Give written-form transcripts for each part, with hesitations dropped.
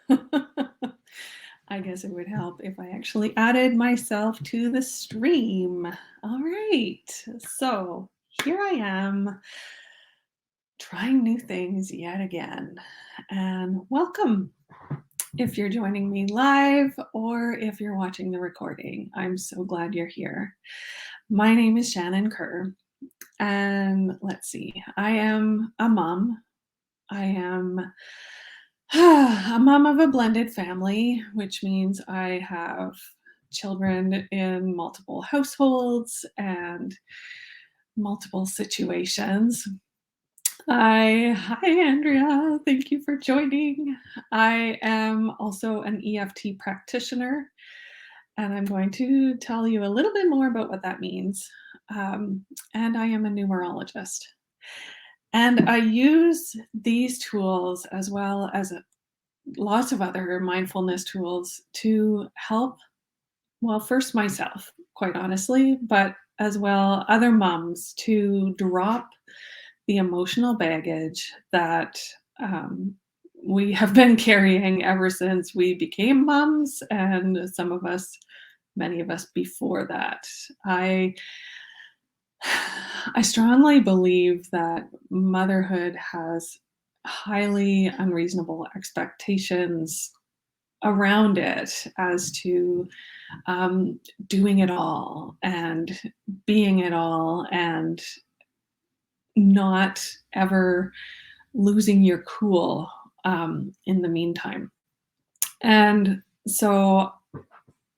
I guess it would help if I actually added myself to the stream. All right. So here I am trying new things yet again. And welcome if you're joining me live or if you're watching the recording. I'm so glad you're here. My name is Shannon Kerr. And let's see, I am a mom. I am a mom of a blended family, which means I have children in multiple households and multiple situations. Hi, Andrea. Thank you for joining. I am also an EFT practitioner, and I'm going to tell you a little bit more about what that means. And I am a numerologist. And I use these tools as well as lots of other mindfulness tools to help, well, first myself, quite honestly, but as well other moms to drop the emotional baggage that we have been carrying ever since we became moms, and some of us, many of us before that. I strongly believe that motherhood has highly unreasonable expectations around it as to doing it all and being it all and not ever losing your cool in the meantime. And so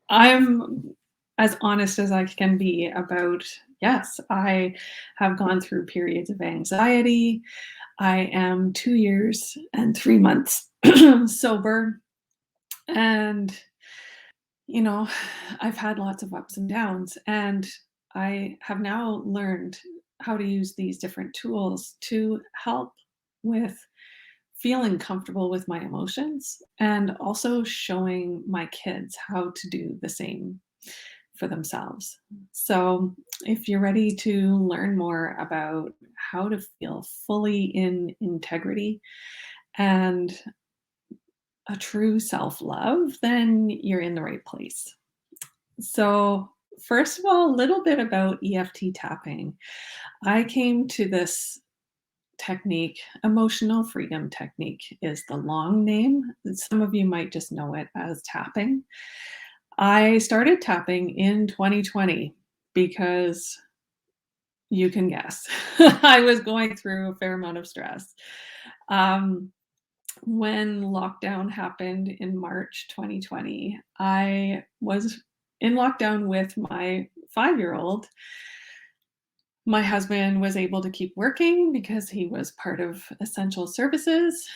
I'm as honest as I can be about, yes, I have gone through periods of anxiety. I am 2 years and 3 months sober. And, you know, I've had lots of ups and downs. And I have now learned how to use these different tools to help with feeling comfortable with my emotions and also showing my kids how to do the same for themselves. So, if you're ready to learn more about how to feel fully in integrity and a true self love, then you're in the right place. So, first of all, a little bit about EFT tapping. I came to this technique, emotional freedom technique is the long name. Some of you might just know it as tapping. I started tapping in 2020 because you can guess. I was going through a fair amount of stress. Um, when lockdown happened in March 2020, I was in lockdown with my 5-year-old. My husband was able to keep working because he was part of essential services.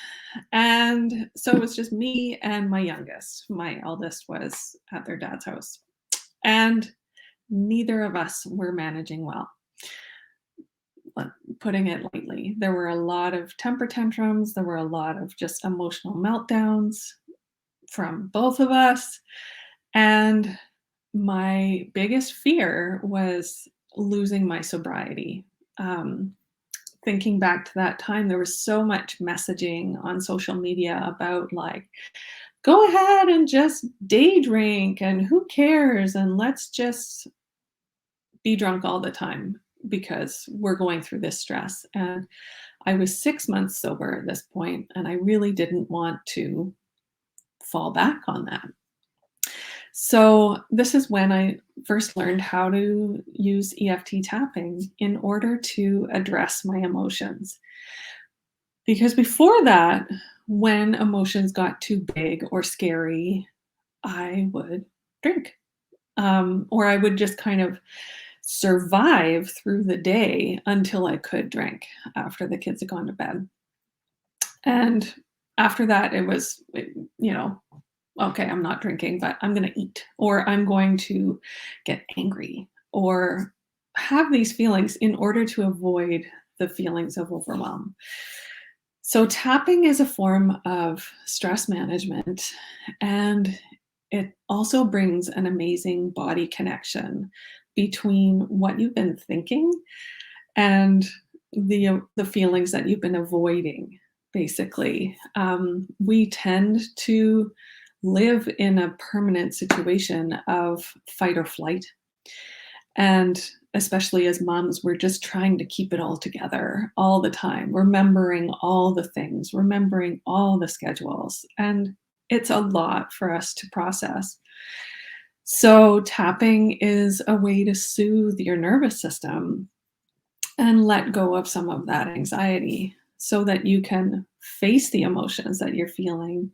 And so it was just me and my youngest. My eldest was at their dad's house. And neither of us were managing well, putting it lightly. There were a lot of temper tantrums, there were a lot of just emotional meltdowns from both of us. And my biggest fear was losing my sobriety. Um, Thinking back to that time, there was so much messaging on social media about like, go ahead and just day drink and who cares? And let's just be drunk all the time because we're going through this stress. And I was 6 months sober at this point, and I really didn't want to fall back on that. So, this is when I first learned how to use EFT tapping in order to address my emotions. Because before that, when emotions got too big or scary, I would drink. Or I would just kind of survive through the day until I could drink after the kids had gone to bed. And after that, it was, okay, I'm not drinking, but I'm going to eat, or I'm going to get angry, or have these feelings in order to avoid the feelings of overwhelm. So, tapping is a form of stress management, and it also brings an amazing body connection between what you've been thinking and the feelings that you've been avoiding. basically. We tend to live in a permanent situation of fight or flight. And especially as moms, we're just trying to keep it all together all the time, remembering all the things, remembering all the schedules. And it's a lot for us to process. So, tapping is a way to soothe your nervous system and let go of some of that anxiety so that you can face the emotions that you're feeling,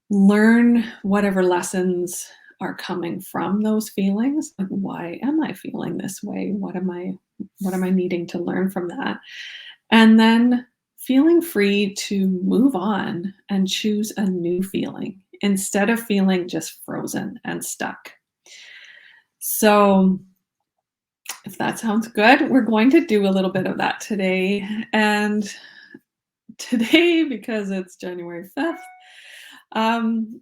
learn whatever lessons are coming from those feelings. Like, why am I feeling this way? What am I needing to learn from that? And then feeling free to move on and choose a new feeling instead of feeling just frozen and stuck. So, if that sounds good, we're going to do a little bit of that today. And today, because it's January 5th, um,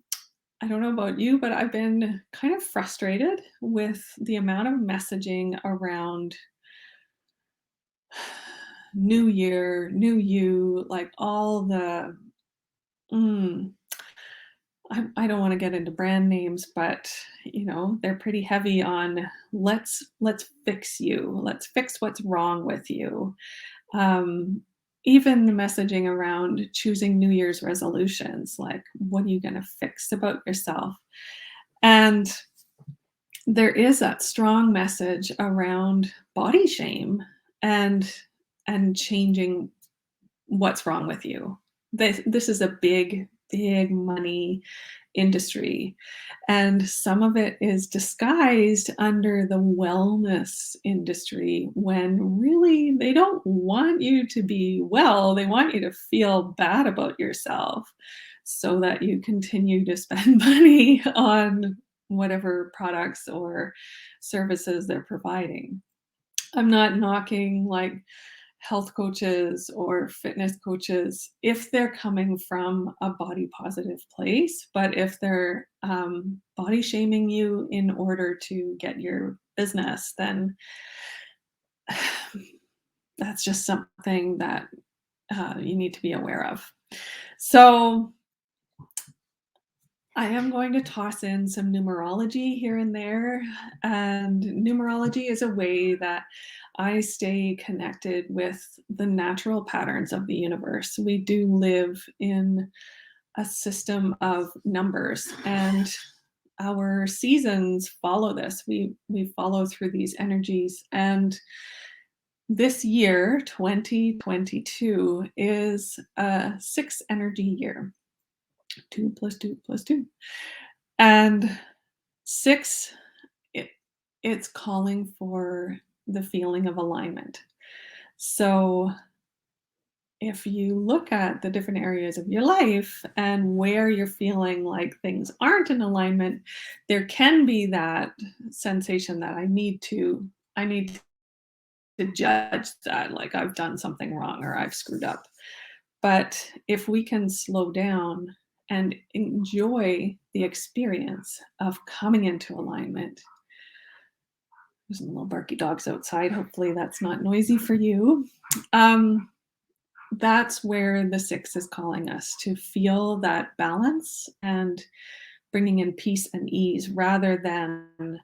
I don't know about you, but I've been kind of frustrated with the amount of messaging around new year, new you, like all the, mm, I don't want to get into brand names, but they're pretty heavy on let's fix you, let's fix what's wrong with you. Um, Even the messaging around choosing New Year's resolutions, like what are you going to fix about yourself? And there is that strong message around body shame and changing what's wrong with you. This is a big money industry, and some of it is disguised under the wellness industry when really they don't want you to be well. They want you to feel bad about yourself so that you continue to spend money on whatever products or services they're providing. I'm not knocking like health coaches or fitness coaches if they're coming from a body positive place, but if they're body shaming you in order to get your business, then that's just something that you need to be aware of. So, I am going to toss in some numerology here and there. And numerology is a way that I stay connected with the natural patterns of the universe. We do live in a system of numbers, and our seasons follow this. We follow through these energies. And this year, 2022, is a 6 energy year. 2 plus 2 plus 2. And 6, it it's calling for the feeling of alignment. So, if you look at the different areas of your life and where you're feeling like things aren't in alignment, there can be that sensation that I need to judge that, like I've done something wrong or I've screwed up. But if we can slow down and enjoy the experience of coming into alignment. There's some little barky dogs outside. Hopefully that's not noisy for you. Um, that's where the 6 is calling us to feel that balance and bringing in peace and ease rather than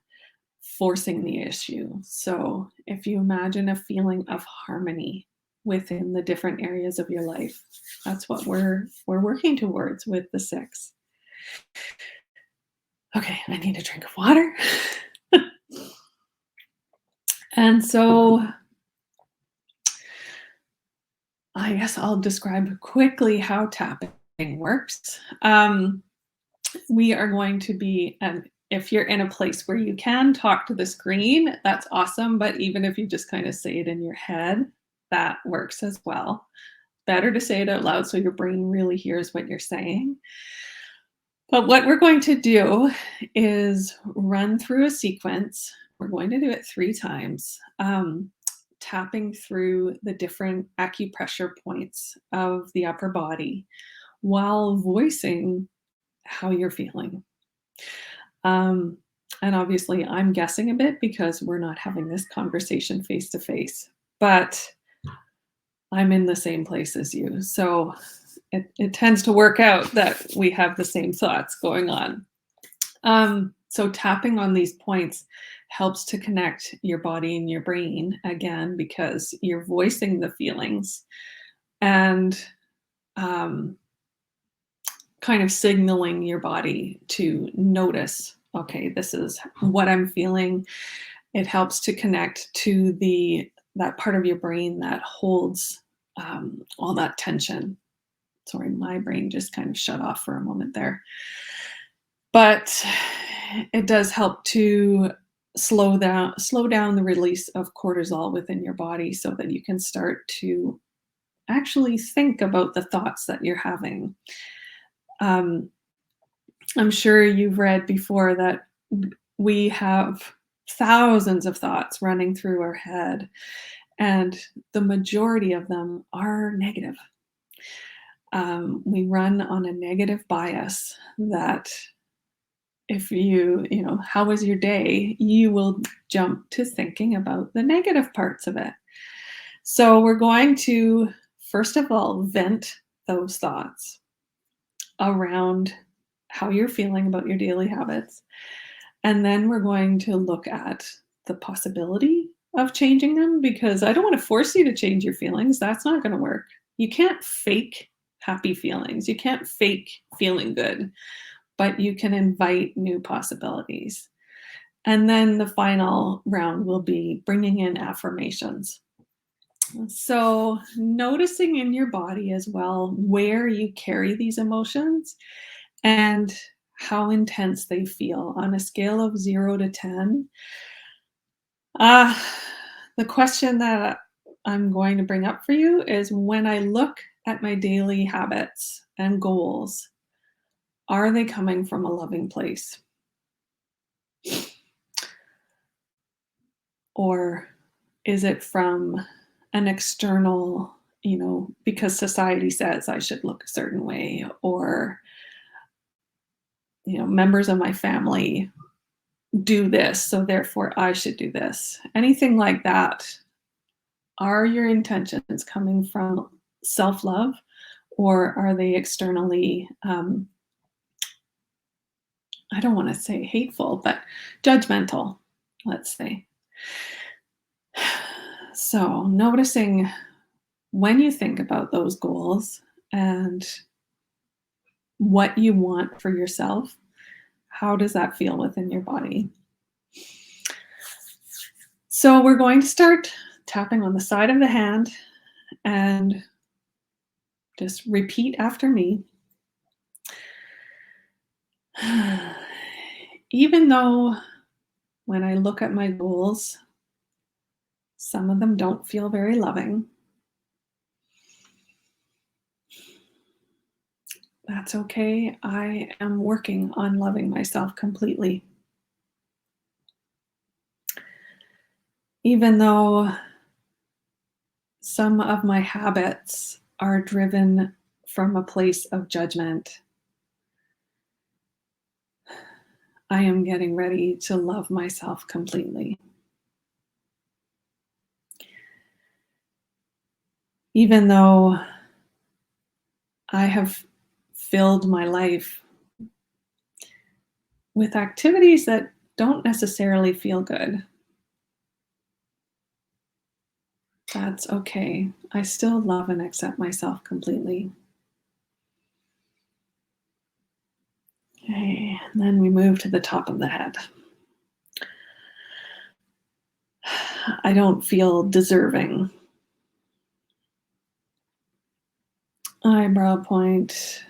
forcing the issue. So if you imagine a feeling of harmony within the different areas of your life, that's what we're working towards with the 6. Okay, I need a drink of water. And so I guess I'll describe quickly how tapping works. We are going to be, and if you're in a place where you can talk to the screen, that's awesome. But even if you just kind of say it in your head, that works as well. Better to say it out loud so your brain really hears what you're saying. But what we're going to do is run through a sequence. We're going to do it 3 times, tapping through the different acupressure points of the upper body while voicing how you're feeling. Um, and obviously, I'm guessing a bit because we're not having this conversation face to face. But I'm in the same place as you. So it tends to work out that we have the same thoughts going on. So tapping on these points helps to connect your body and your brain again because you're voicing the feelings and um, kind of signaling your body to notice, okay, this is what I'm feeling. It helps to connect to that part of your brain that holds all that tension. Sorry, my brain just kind of shut off for a moment there. But it does help to slow down the release of cortisol within your body so that you can start to actually think about the thoughts that you're having. Um, I'm sure you've read before that we have thousands of thoughts running through our head, and the majority of them are negative. We run on a negative bias that if how was your day, you will jump to thinking about the negative parts of it. So we're going to, first of all, vent those thoughts around how you're feeling about your daily habits. And then we're going to look at the possibility of changing them because I don't want to force you to change your feelings. That's not going to work. You can't fake happy feelings. You can't fake feeling good, but you can invite new possibilities. And then the final round will be bringing in affirmations. So, noticing in your body as well where you carry these emotions and how intense they feel on a scale of 0 to 10. Uh, the question that I'm going to bring up for you is when I look at my daily habits and goals, are they coming from a loving place? Or is it from an external, because society says I should look a certain way, or, members of my family do this, so therefore I should do this. Anything like that. Are your intentions coming from self love or are they externally, I don't want to say hateful, but judgmental, let's say? So, noticing when you think about those goals and what you want for yourself, how does that feel within your body? So, we're going to start tapping on the side of the hand and just repeat after me. Even though when I look at my goals, some of them don't feel very loving, that's okay. I am working on loving myself completely. Even though some of my habits are driven from a place of judgment, I am getting ready to love myself completely. Even though I have filled my life with activities that don't necessarily feel good, that's okay. I still love and accept myself completely. Okay, and then we move to the top of the head. I don't feel deserving. Eyebrow point.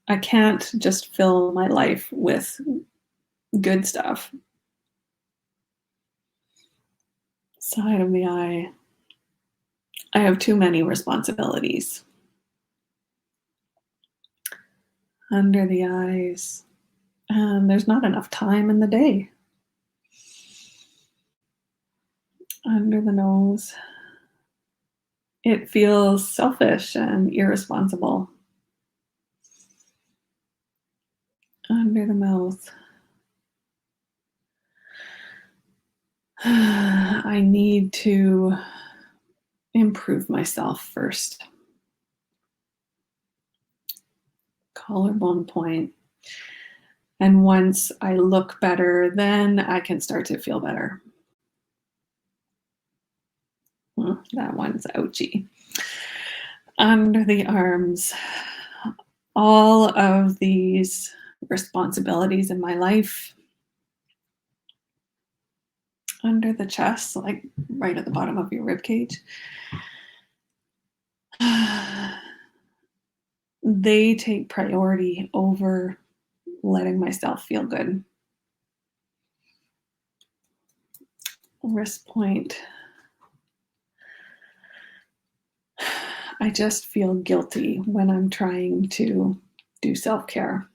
I can't just fill my life with good stuff. Side of the eye. I have too many responsibilities. Under the eyes. And there's not enough time in the day. Under the nose. It feels selfish and irresponsible. Under the mouth. I need to improve myself first. Collarbone point. And once I look better, then I can start to feel better. That one's ouchy. Under the arms, all of these responsibilities in my life. Under the chest, like right at the bottom of your rib cage. They take priority over letting myself feel good. Wrist point. I just feel guilty when I'm trying to do self-care.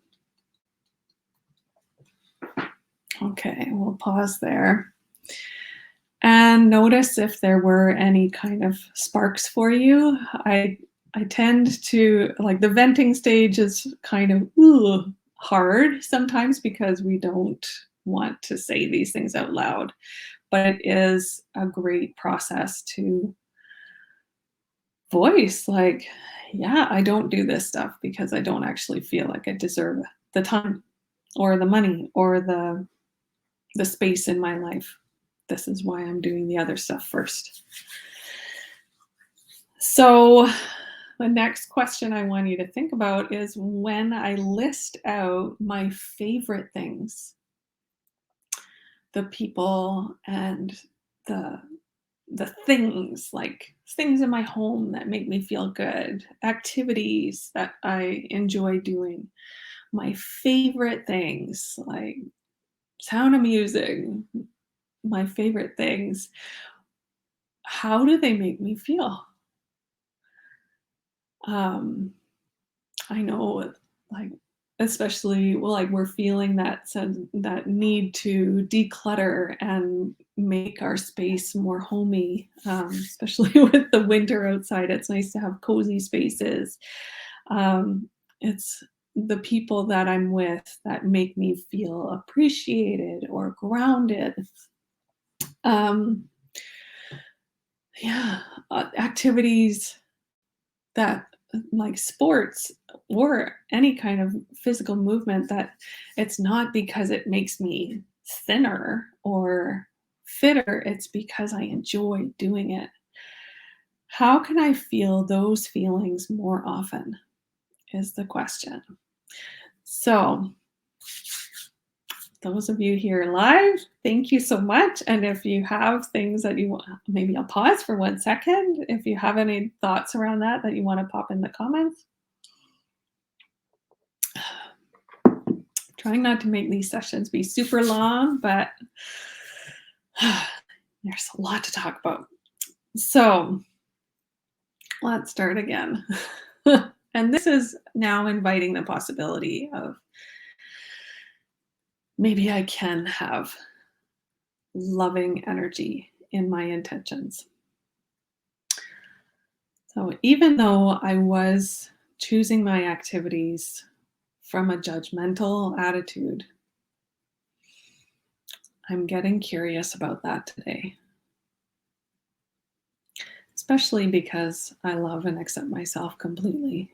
Okay, we'll pause there. And notice if there were any kind of sparks for you. I tend to, like, the venting stage is kind of hard sometimes because we don't want to say these things out loud. But it is a great process to voice, like, yeah, I don't do this stuff because I don't actually feel like I deserve the time or the money or the space in my life. This is why I'm doing the other stuff first. So the next question I want you to think about is when I list out my favorite things, the people and the things, like things in my home that make me feel good, activities that I enjoy doing, my favorite things like Sound of Music, my favorite things. How do they make me feel? I know, like, especially, well, like, we're feeling that sense, that need to declutter and make our space more homey, especially with the winter outside. It's nice to have cozy spaces. It's the people that I'm with that make me feel appreciated or grounded. Um, yeah, activities that, like sports or any kind of physical movement, that it's not because it makes me thinner or fitter, it's because I enjoy doing it. How can I feel those feelings more often is the question. So those of you here live, thank you so much. And if you have things that you want, maybe I'll pause for 1 second. If you have any thoughts around that you want to pop in the comments. Trying not to make these sessions be super long, but there's a lot to talk about. So let's start again. And this is now inviting the possibility of maybe I can have loving energy in my intentions. So even though I was choosing my activities from a judgmental attitude, I'm getting curious about that today. Especially because I love and accept myself completely.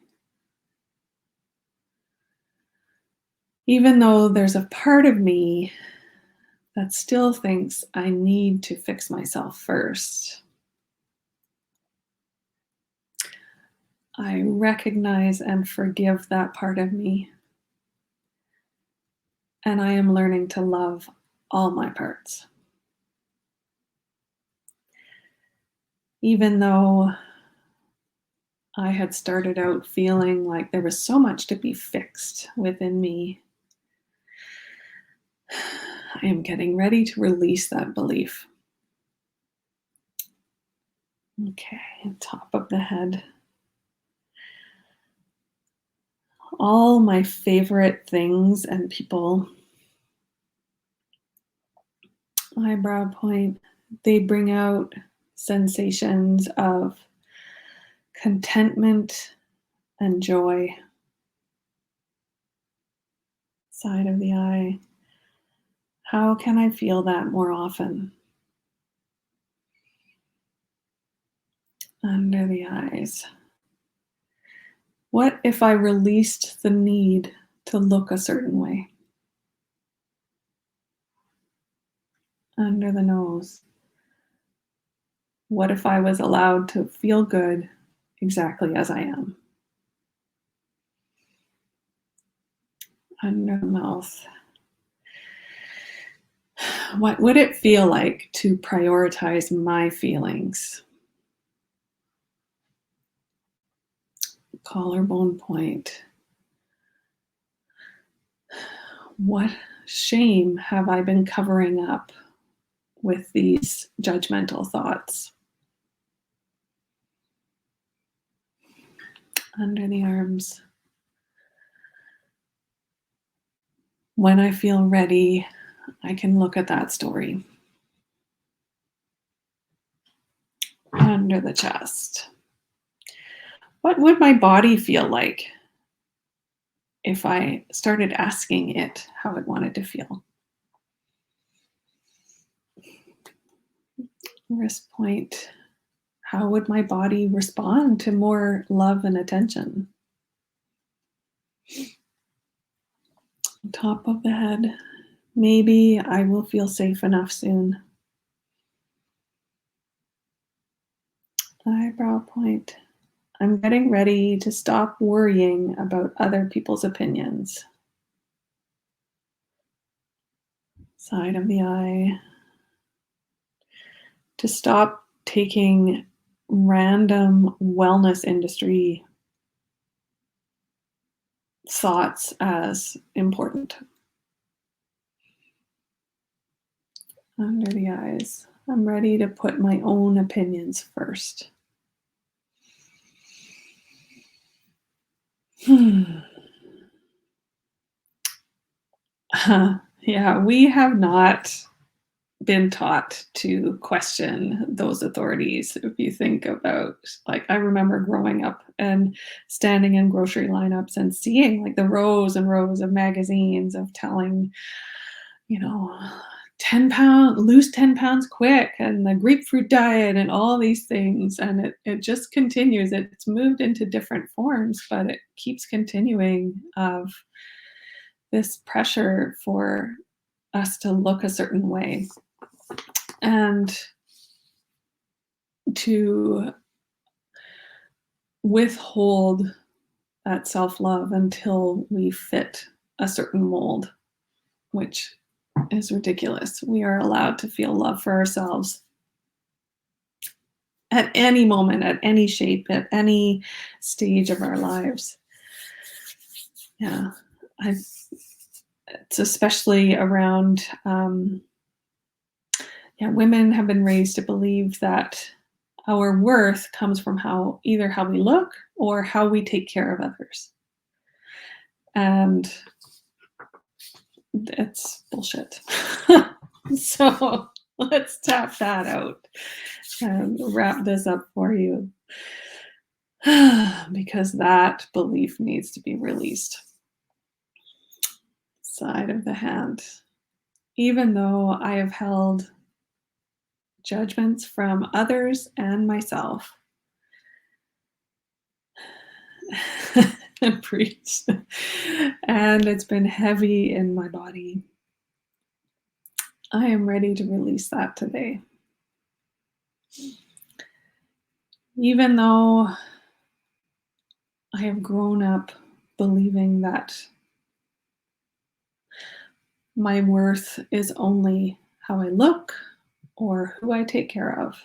Even though there's a part of me that still thinks I need to fix myself first, I recognize and forgive that part of me. And I am learning to love all my parts. Even though I had started out feeling like there was so much to be fixed within me, I am getting ready to release that belief. Okay, top of the head. All my favorite things and people. Eyebrow point. They bring out sensations of contentment and joy. Side of the eye. How can I feel that more often? Under the eyes. What if I released the need to look a certain way? Under the nose. What if I was allowed to feel good exactly as I am? Under the mouth. What would it feel like to prioritize my feelings? Collarbone point. What shame have I been covering up with these judgmental thoughts? Under the arms. When I feel ready, I can look at that story. Under the chest. What would my body feel like if I started asking it how it wanted to feel? Wrist point. How would my body respond to more love and attention? Top of the head. Maybe I will feel safe enough soon. Eyebrow point. I'm getting ready to stop worrying about other people's opinions. Side of the eye. To stop taking random wellness industry thoughts as important. Under the eyes. I'm ready to put my own opinions first. Yeah, we have not been taught to question those authorities. If you think about, like, I remember growing up and standing in grocery lineups and seeing like the rows and rows of magazines of telling, you know, 10 pound, lose 10 pounds quick, and the grapefruit diet and all these things. And it just continues. It's moved into different forms, but it keeps continuing of this pressure for us to look a certain way and to withhold that self-love until we fit a certain mold, which is ridiculous. We are allowed to feel love for ourselves at any moment, at any shape, at any stage of our lives. Yeah, it's especially around, women have been raised to believe that our worth comes from either how we look or how we take care of others. And it's bullshit. So let's tap that out and wrap this up for you. Because that belief needs to be released. Side of the hand. Even though I have held judgments from others and myself, preach, and it's been heavy in my body, I am ready to release that today. Even though I have grown up believing that my worth is only how I look or who I take care of,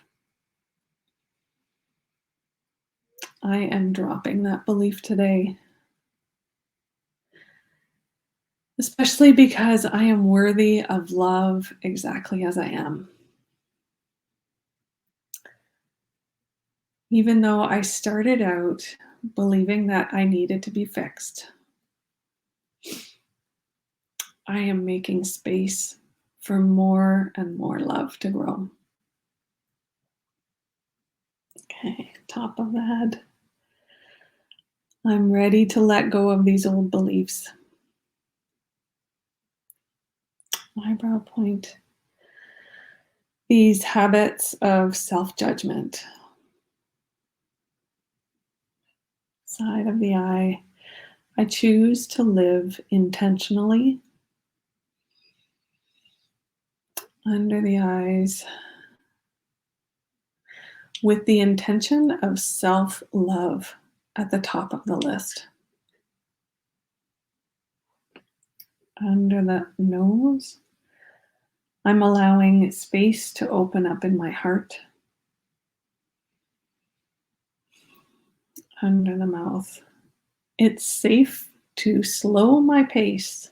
I am dropping that belief today. Especially because I am worthy of love exactly as I am. Even though I started out believing that I needed to be fixed, I am making space for more and more love to grow. Okay, top of the head. I'm ready to let go of these old beliefs. Eyebrow point. These habits of self-judgment. side of the eye. I choose to live intentionally. Under the eyes, with the intention of self love at the top of the list. Under the nose, I'm allowing space to open up in my heart. Under the mouth, it's safe to slow my pace.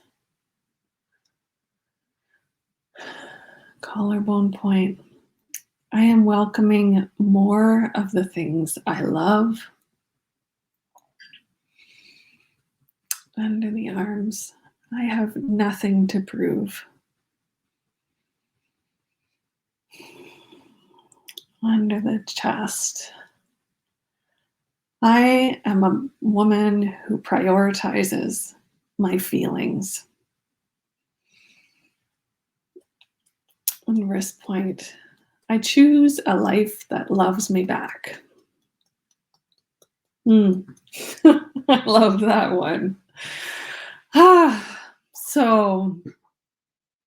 Collarbone point, I am welcoming more of the things I love. Under the arms, I have nothing to prove. Under the chest, I am a woman who prioritizes my feelings. On wrist point, I choose a life that loves me back. I love that one. So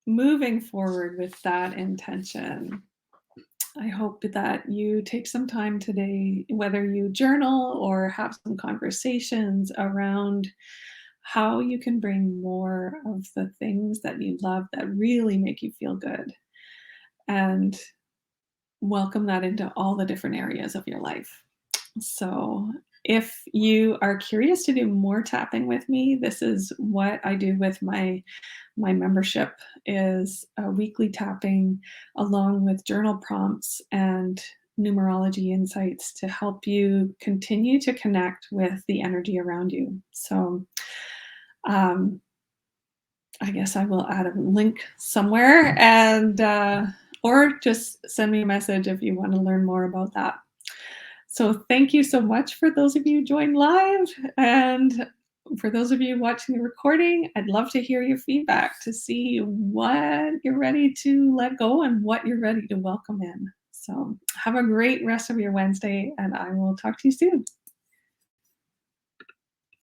moving forward with that intention, I hope that you take some time today, whether you journal or have some conversations around how you can bring more of the things that you love that really make you feel good, and welcome that into all the different areas of your life. So if you are curious to do more tapping with me, this is what I do with my membership, is a weekly tapping along with journal prompts and numerology insights to help you continue to connect with the energy around you. So I guess I will add a link somewhere, and or just send me a message if you want to learn more about that. So thank you so much for those of you joined live, and for those of you watching the recording, I'd love to hear your feedback to see what you're ready to let go and what you're ready to welcome in. So have a great rest of your Wednesday, and I will talk to you soon.